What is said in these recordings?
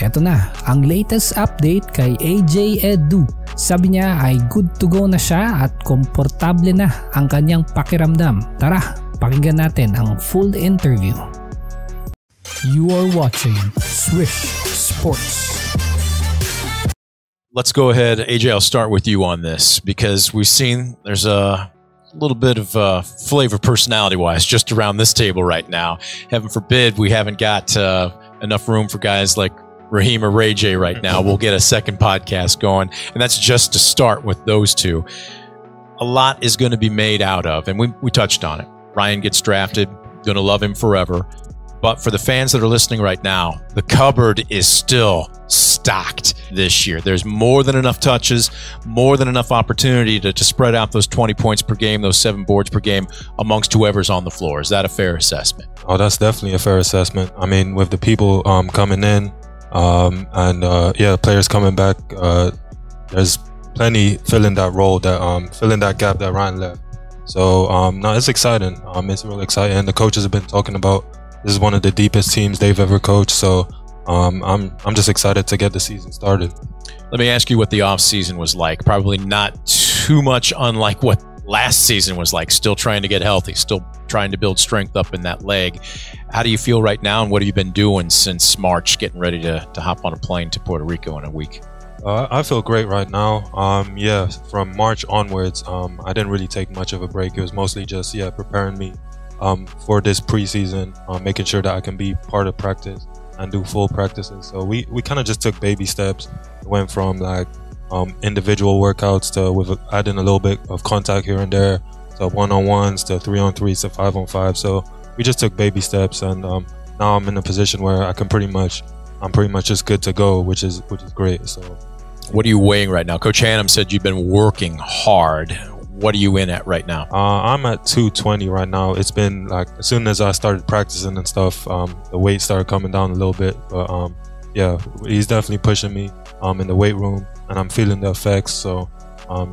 Eto na, ang latest update kay AJ EDU. Sabi niya ay good to go na siya at komportable na ang kanyang pakiramdam. Tara, pakinggan natin ang full interview. You are watching Swish Sports. Let's go ahead. AJ, I'll start with you on this because we've seen there's a little bit of flavor personality-wise just around this table right now. Heaven forbid we haven't got enough room for guys like Raheem or Ray J right now. We'll get a second podcast going, and that's just to start with those two. A lot is going to be made out of, and we touched on it. Ryan gets drafted, going to love him forever. But for the fans that are listening right now, the cupboard is still stocked this year. There's more than enough touches, more than enough opportunity to spread out those 20 points per game, those 7 boards per game amongst whoever's on the floor. Is that a fair assessment? Oh, that's definitely a fair assessment. I mean, with the people coming in, yeah, players coming back, there's plenty filling that role, filling that gap that Ryan left. So no, it's exciting. It's really exciting. The coaches have been talking about this is one of the deepest teams they've ever coached. So I'm just excited to get the season started. Let me ask you what the off season was like. Probably not too much unlike what last season was like. Still trying to get healthy, still trying to build strength up in that leg. How do you feel right now, and what have you been doing since March, getting ready to hop on a plane to Puerto Rico in a week? I feel great right now. Yeah, from March onwards, I didn't really take much of a break. It was mostly just preparing me for this preseason, making sure that I can be part of practice and do full practices. So we kind of just took baby steps. It went from like individual workouts to with adding a little bit of contact here and there, to one-on-ones, to 3-on-3s, to 5-on-5. So we just took baby steps, and now I'm in a position where I'm pretty much just good to go, which is great. So what are you weighing right now? Coach Hannum said you've been working hard. What are you in at right now? I'm at 220 right now. It's been like, as soon as I started practicing and stuff, the weight started coming down a little bit. But yeah, he's definitely pushing me in the weight room, and I'm feeling the effects. So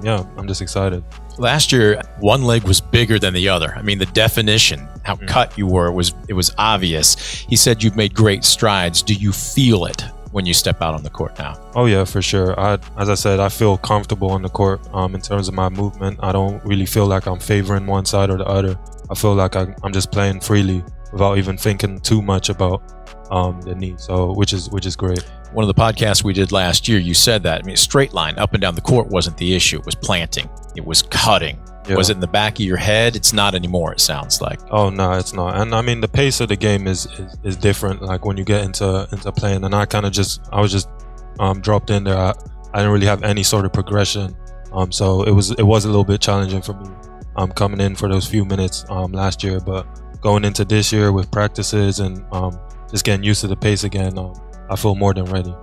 yeah, I'm just excited. Last year, one leg was bigger than the other. I mean, the definition, how cut you were, it was obvious. He said you've made great strides. Do you feel it when you step out on the court now? Oh yeah, for sure. As I said, I feel comfortable on the court in terms of my movement. I don't really feel like I'm favoring one side or the other. I feel like I'm just playing freely without even thinking too much about the knee. So which is great. One of the podcasts we did last year, you said that. I mean, straight line up and down the court wasn't the issue. It was planting. It was cutting. Yeah. Was it in the back of your head? It's not anymore, it sounds like. Oh no, it's not. And I mean, the pace of the game is different. Like when you get into playing, and I was just dropped in there. I didn't really have any sort of progression. So it was a little bit challenging for me coming in for those few minutes last year. But going into this year with practices and just getting used to the pace again, I feel more than ready.